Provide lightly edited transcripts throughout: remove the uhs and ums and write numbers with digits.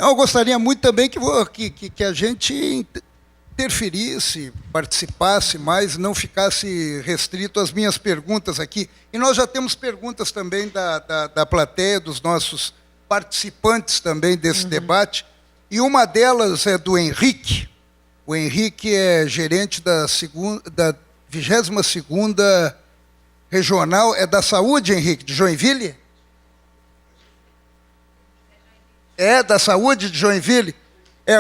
Não, eu gostaria muito também que a gente interferisse, participasse mais, não ficasse restrito às minhas perguntas aqui. E nós já temos perguntas também da plateia, dos nossos participantes também desse debate, e uma delas é do Henrique. O Henrique é gerente da 22ª Regional, é da Saúde, Henrique, de Joinville? É da Saúde de Joinville?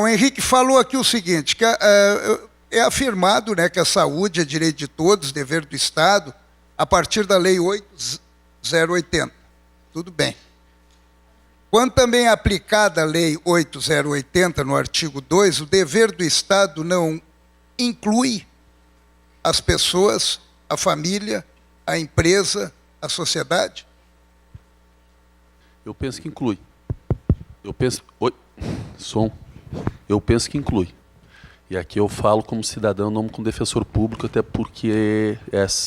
O Henrique falou aqui o seguinte, que é afirmado, né, que a saúde é direito de todos, dever do Estado, a partir da Lei 8080. Tudo bem. Quando também é aplicada a Lei 8080, no artigo 2, o dever do Estado não inclui as pessoas, a família, a empresa, a sociedade? Eu penso que inclui. Eu penso que inclui. E aqui eu falo como cidadão, não como defensor público, até porque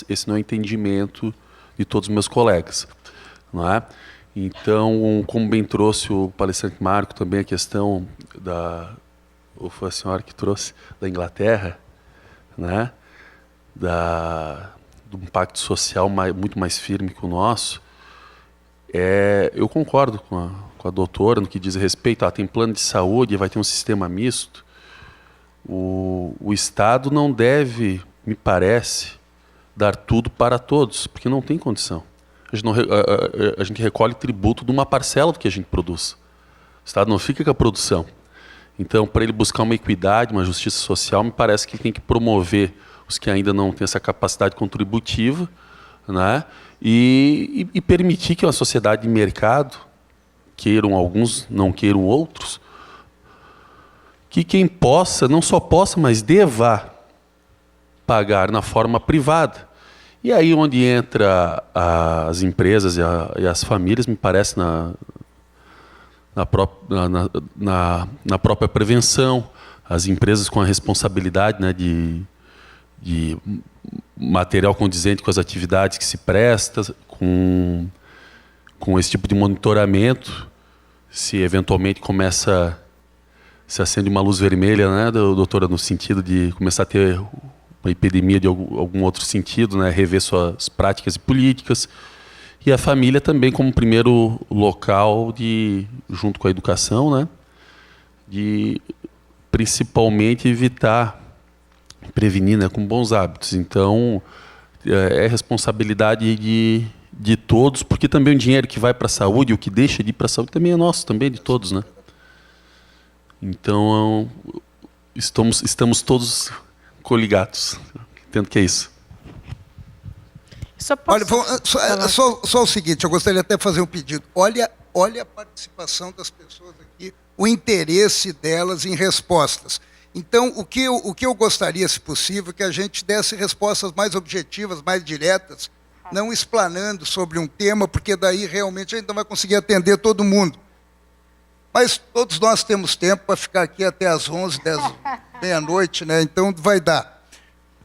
esse não é o entendimento de todos os meus colegas. Não é? Então, como bem trouxe o palestrante Marco, também a questão ou foi a senhora que trouxe, da Inglaterra, né? Do impacto social muito mais firme que o nosso, eu concordo com a doutora no que diz respeito, tem plano de saúde, vai ter um sistema misto. O Estado não deve, me parece, dar tudo para todos, porque não tem condição. A gente recolhe tributo de uma parcela do que a gente produz. O Estado não fica com a produção. Então, para ele buscar uma equidade, uma justiça social, me parece que ele tem que promover os que ainda não têm essa capacidade contributiva, né? E permitir que uma sociedade de mercado, queiram alguns, não queiram outros, que quem possa, não só possa, mas deva pagar na forma privada. E aí onde entra as empresas e as famílias, me parece, na própria prevenção, as empresas com a responsabilidade, né, de material condizente com as atividades que se presta, com esse tipo de monitoramento, se eventualmente se acende uma luz vermelha, né, doutora, no sentido de começar a ter uma epidemia de algum outro sentido, né, rever suas práticas e políticas, e a família também como primeiro local junto com a educação, né, de principalmente prevenir, né, com bons hábitos. Então, é responsabilidade de todos, porque também o dinheiro que vai para a saúde, o que deixa de ir para a saúde, também é nosso, também é de todos, né? Então, estamos todos coligados. Entendo que é isso. Olha, só o seguinte, eu gostaria até de fazer um pedido. Olha a participação das pessoas aqui, o interesse delas em respostas. Então, o que eu gostaria, se possível, que a gente desse respostas mais objetivas, mais diretas, não explanando sobre um tema, porque daí realmente a gente não vai conseguir atender todo mundo. Mas todos nós temos tempo para ficar aqui até às 11, 10, meia-noite, né? Então vai dar.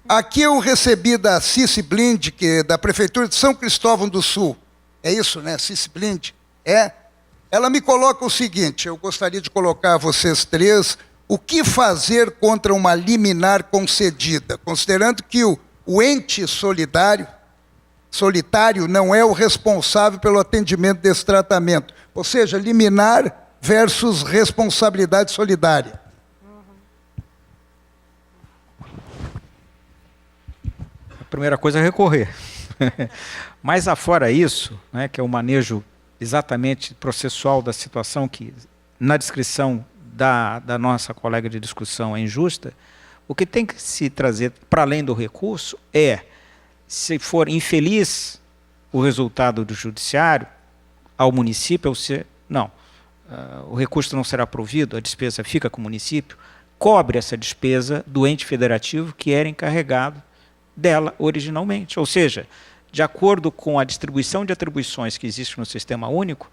Aqui eu recebi da Cici Blind, que é da Prefeitura de São Cristóvão do Sul. É isso, né? Cici Blind? Ela me coloca o seguinte, eu gostaria de colocar a vocês três, o que fazer contra uma liminar concedida, considerando que o ente solitário não é o responsável pelo atendimento desse tratamento. Ou seja, liminar versus responsabilidade solidária. A primeira coisa é recorrer. Mas afora isso, né, que é o manejo exatamente processual da situação que, na descrição da nossa colega de discussão, é injusta, o que tem que se trazer para além do recurso se for infeliz o resultado do judiciário ao município, o recurso não será provido, a despesa fica com o município, cobre essa despesa do ente federativo que era encarregado dela originalmente. Ou seja, de acordo com a distribuição de atribuições que existe no Sistema Único,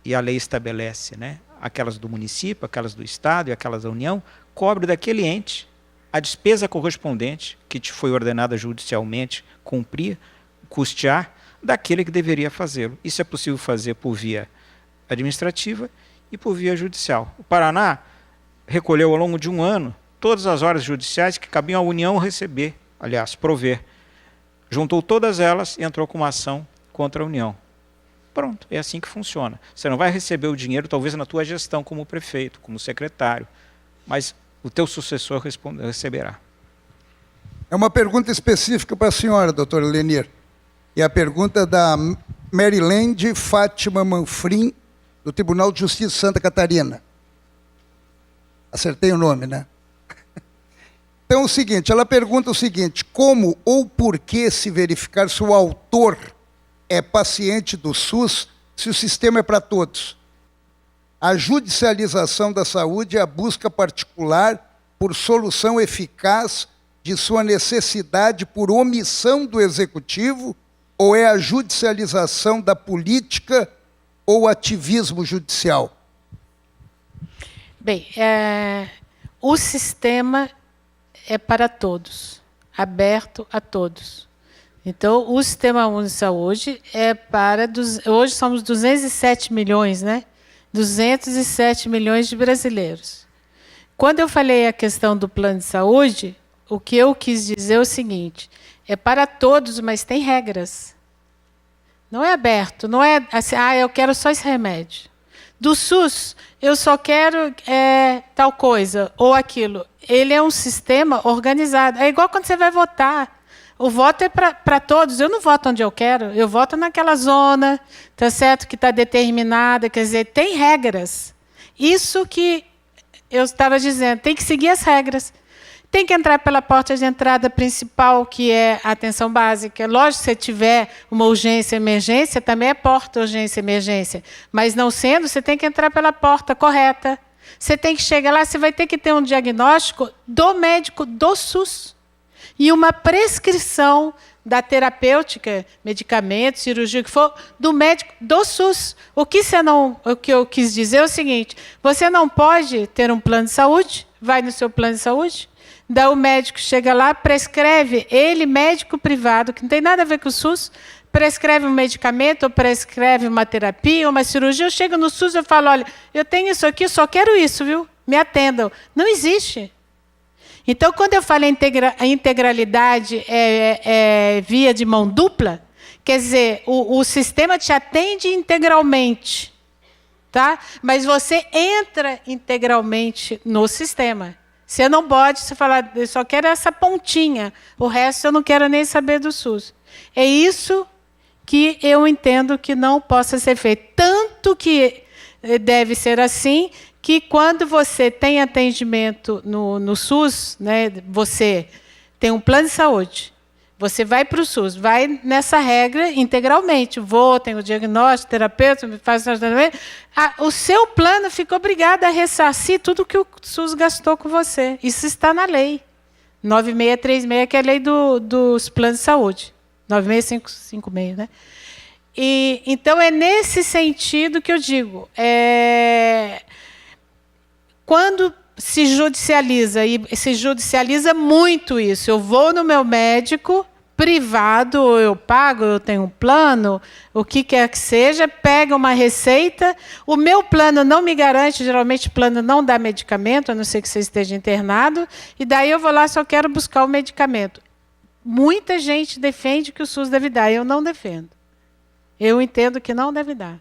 e a lei estabelece, né, aquelas do município, aquelas do Estado e aquelas da União, cobre daquele ente a despesa correspondente que te foi ordenada judicialmente cumprir, custear, daquele que deveria fazê-lo. Isso é possível fazer por via administrativa e por via judicial. O Paraná recolheu ao longo de um ano todas as horas judiciais que cabiam à União receber, aliás, prover. Juntou todas elas e entrou com uma ação contra a União. Pronto, é assim que funciona. Você não vai receber o dinheiro, talvez, na tua gestão como prefeito, como secretário, mas o teu sucessor receberá. É uma pergunta específica para a senhora, doutora Lenir. E a pergunta da Maryland Fátima Manfrim, do Tribunal de Justiça de Santa Catarina. Acertei o nome, né? Então, o seguinte, ela pergunta o seguinte: como ou por que se verificar se o autor é paciente do SUS, se o sistema é para todos? A judicialização da saúde é a busca particular por solução eficaz de sua necessidade por omissão do executivo, ou é a judicialização da política ou ativismo judicial? Bem, o sistema é para todos, aberto a todos. Então, o Sistema Único de Saúde é para... Hoje somos 207 milhões, né? 207 milhões de brasileiros. Quando eu falei a questão do plano de saúde, o que eu quis dizer é o seguinte: é para todos, mas tem regras. Não é aberto, não é assim, eu quero só esse remédio. Do SUS, eu só quero tal coisa ou aquilo. Ele é um sistema organizado. É igual quando você vai votar. O voto é para todos. Eu não voto onde eu quero, eu voto naquela zona, tá certo, que está determinada. Quer dizer, tem regras. Isso que eu estava dizendo, tem que seguir as regras. Tem que entrar pela porta de entrada principal, que é a atenção básica. Lógico, se tiver uma urgência, emergência, também é porta, urgência, emergência. Mas não sendo, você tem que entrar pela porta correta. Você tem que chegar lá, você vai ter que ter um diagnóstico do médico do SUS. E uma prescrição da terapêutica, medicamento, cirurgia, o que for, do médico do SUS. O que eu quis dizer é o seguinte: você não pode ter um plano de saúde, vai no seu plano de saúde, daí o médico chega lá, prescreve, ele, médico privado, que não tem nada a ver com o SUS, prescreve um medicamento, ou prescreve uma terapia, uma cirurgia. Eu chego no SUS e falo: olha, eu tenho isso aqui, só quero isso, viu? Me atendam. Não existe. Então, quando eu falo a integralidade via de mão dupla, quer dizer, o sistema te atende integralmente, tá? Mas você entra integralmente no sistema. Você não pode falar, eu só quero essa pontinha, o resto eu não quero nem saber do SUS. É isso que eu entendo que não possa ser feito. Tanto que deve ser assim, que quando você tem atendimento no SUS, né, você tem um plano de saúde, você vai para o SUS, vai nessa regra integralmente, tem o diagnóstico, terapeuta, faz o tratamento, o seu plano fica obrigado a ressarcir tudo que o SUS gastou com você. Isso está na lei 9636, que é a lei dos planos de saúde, 96556, né? E, então, é nesse sentido que eu digo, quando se judicializa, e se judicializa muito isso, eu vou no meu médico privado, ou eu pago, eu tenho um plano, o que quer que seja, pega uma receita, o meu plano não me garante, geralmente o plano não dá medicamento, a não ser que você esteja internado, e daí eu vou lá, só quero buscar o medicamento. Muita gente defende que o SUS deve dar, eu não defendo. Eu entendo que não deve dar.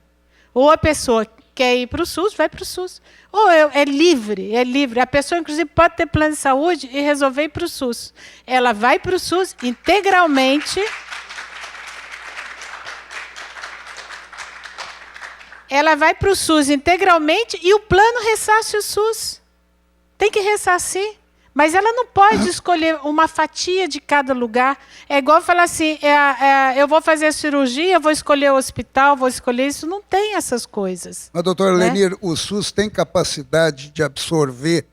Ou a pessoa quer ir para o SUS, vai para o SUS. Ou é livre, é livre. A pessoa, inclusive, pode ter plano de saúde e resolver ir para o SUS. Ela vai para o SUS integralmente. Ela vai para o SUS integralmente e o plano ressarce o SUS. Tem que ressarcir. Mas ela não pode escolher uma fatia de cada lugar. É igual falar assim, eu vou fazer a cirurgia, vou escolher o hospital, vou escolher isso. Não tem essas coisas. Mas, doutora Lenir, o SUS tem capacidade de absorver.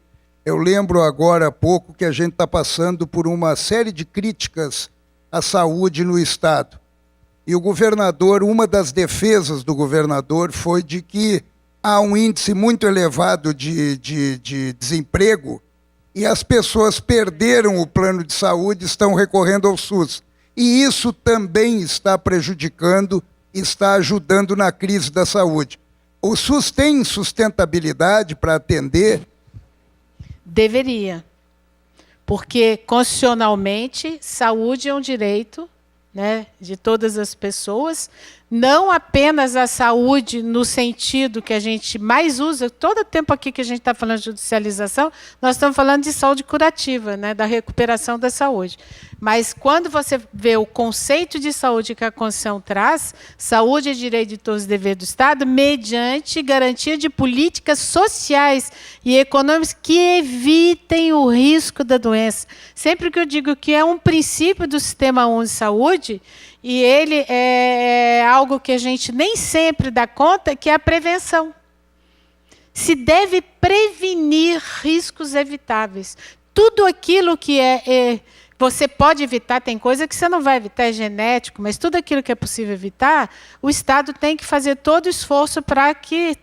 Eu lembro agora há pouco que a gente está passando por uma série de críticas à saúde no Estado. E o governador, uma das defesas do governador foi de que há um índice muito elevado de desemprego, e as pessoas perderam o plano de saúde e estão recorrendo ao SUS. E isso também está prejudicando, está ajudando na crise da saúde. O SUS tem sustentabilidade para atender? Deveria. Porque, constitucionalmente, saúde é um direito, né, de todas as pessoas, não apenas a saúde no sentido que a gente mais usa, todo o tempo aqui que a gente está falando de judicialização, nós estamos falando de saúde curativa, né, da recuperação da saúde. Mas quando você vê o conceito de saúde que a Constituição traz, saúde é direito de todos os deveres do Estado, mediante garantia de políticas sociais e econômicas que evitem o risco da doença. Sempre que eu digo que é um princípio do Sistema Único de Saúde, e ele é algo que a gente nem sempre dá conta, que é a prevenção. Se deve prevenir riscos evitáveis. Tudo aquilo que você pode evitar, tem coisa que você não vai evitar, é genético, mas tudo aquilo que é possível evitar, o Estado tem que fazer todo o esforço para que,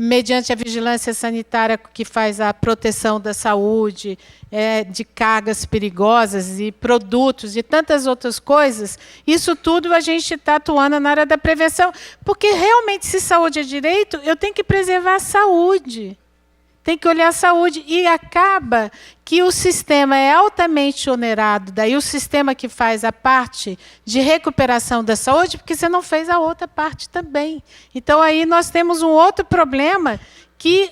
mediante a vigilância sanitária que faz a proteção da saúde, de cargas perigosas e produtos, e tantas outras coisas, isso tudo a gente está atuando na área da prevenção, porque realmente, se saúde é direito, eu tenho que preservar a saúde. Tem que olhar a saúde. E acaba que o sistema é altamente onerado, daí o sistema que faz a parte de recuperação da saúde, porque você não fez a outra parte também. Então, aí nós temos um outro problema, que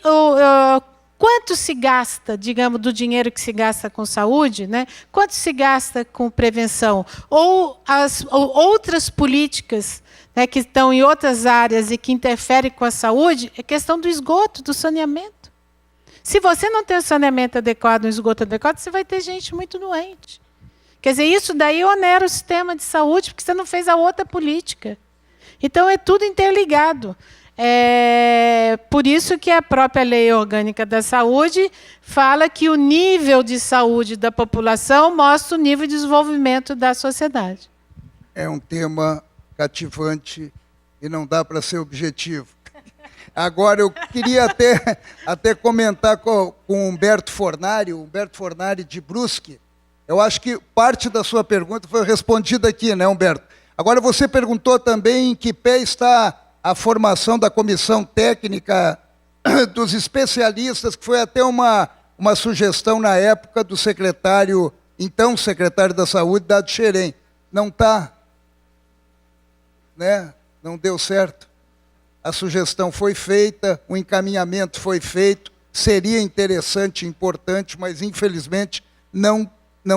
quanto se gasta, digamos, do dinheiro que se gasta com saúde, né? Quanto se gasta com prevenção? Ou outras políticas, né, que estão em outras áreas e que interferem com a saúde, é questão do esgoto, do saneamento. Se você não tem o saneamento adequado, um esgoto adequado, você vai ter gente muito doente. Quer dizer, isso daí onera o sistema de saúde, porque você não fez a outra política. Então, é tudo interligado. Por isso que a própria Lei Orgânica da Saúde fala que o nível de saúde da população mostra o nível de desenvolvimento da sociedade. É um tema cativante e não dá para ser objetivo. Agora, eu queria até comentar com o Humberto Fornari de Brusque. Eu acho que parte da sua pergunta foi respondida aqui, né, Humberto? Agora, você perguntou também em que pé está a formação da comissão técnica dos especialistas, que foi até uma sugestão na época do então secretário da Saúde, Dado Xerém. Não está, né? Não deu certo. A sugestão foi feita, o encaminhamento foi feito, seria interessante, importante, mas infelizmente não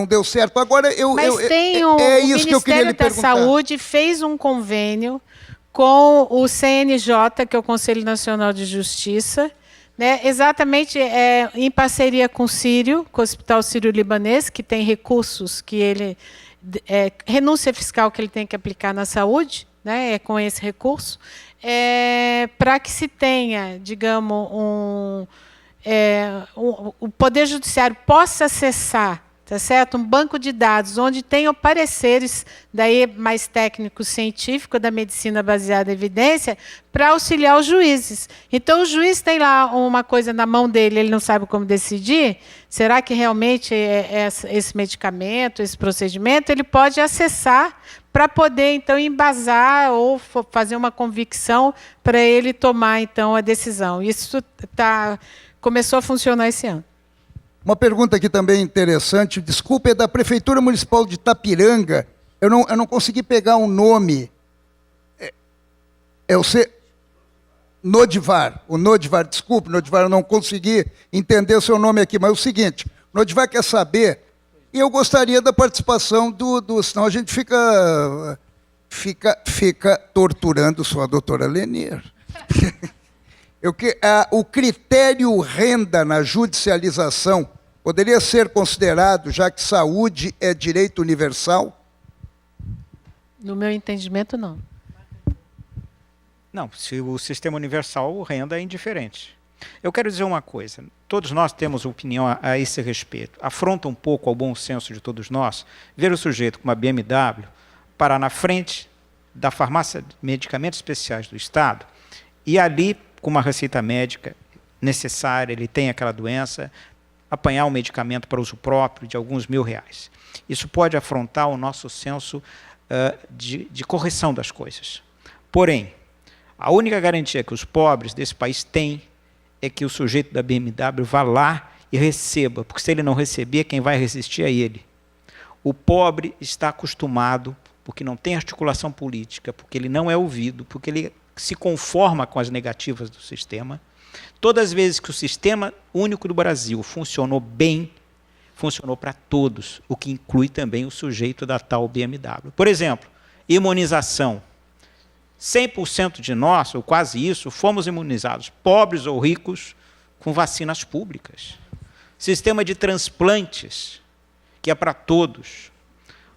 deu certo. Agora, o isso que eu queria lhe perguntar. O Ministério da Saúde fez um convênio com o CNJ, que é o Conselho Nacional de Justiça, né, exatamente em parceria com o Sírio, com o Hospital Sírio-Libanês, que tem recursos que ele... renúncia fiscal que ele tem que aplicar na saúde, né, com esse recurso, para que se tenha, digamos, o Poder Judiciário possa acessar, tá certo? Um banco de dados onde tenham pareceres daí mais técnicos científicos da medicina baseada em evidência para auxiliar os juízes. Então, o juiz tem lá uma coisa na mão dele, ele não sabe como decidir, será que realmente esse medicamento, esse procedimento, ele pode acessar para poder, então, embasar ou fazer uma convicção para ele tomar, então, a decisão. Isso começou a funcionar esse ano. Uma pergunta aqui também interessante, desculpa, é da Prefeitura Municipal de Itapiranga. Eu não consegui pegar um nome. Nodivar, desculpe, Nodivar, eu não consegui entender o seu nome aqui, mas é o seguinte, Nodivar quer saber, e eu gostaria da participação senão a gente fica torturando sua doutora Lenier. O critério renda na judicialização poderia ser considerado, já que saúde é direito universal? No meu entendimento, não. Não, se o sistema universal, renda é indiferente. Eu quero dizer uma coisa, todos nós temos opinião a esse respeito. Afronta um pouco ao bom senso de todos nós, ver o sujeito com uma BMW parar na frente da farmácia de medicamentos especiais do Estado e ali, com uma receita médica necessária, ele tem aquela doença, apanhar um medicamento para uso próprio de alguns R$1.000. Isso pode afrontar o nosso senso de correção das coisas. Porém, A única garantia que os pobres desse país têm é que o sujeito da BMW vá lá e receba, porque se ele não receber, quem vai resistir é ele. O pobre está acostumado, porque não tem articulação política, porque ele não é ouvido, porque ele se conforma com as negativas do sistema. Todas as vezes que o Sistema Único do Brasil funcionou bem, funcionou para todos, o que inclui também o sujeito da tal BMW. Por exemplo, imunização. 100% de nós, ou quase isso, fomos imunizados, pobres ou ricos, com vacinas públicas. Sistema de transplantes, que é para todos.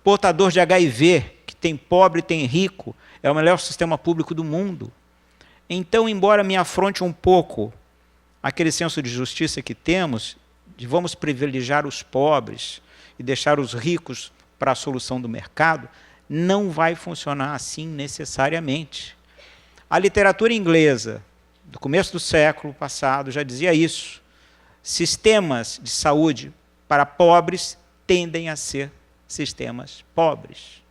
Portador de HIV, que tem pobre e tem rico, é o melhor sistema público do mundo. Então, embora me afronte um pouco aquele senso de justiça que temos, de vamos privilegiar os pobres e deixar os ricos para a solução do mercado, não vai funcionar assim necessariamente. A literatura inglesa, do começo do século passado, já dizia isso. Sistemas de saúde para pobres tendem a ser sistemas pobres.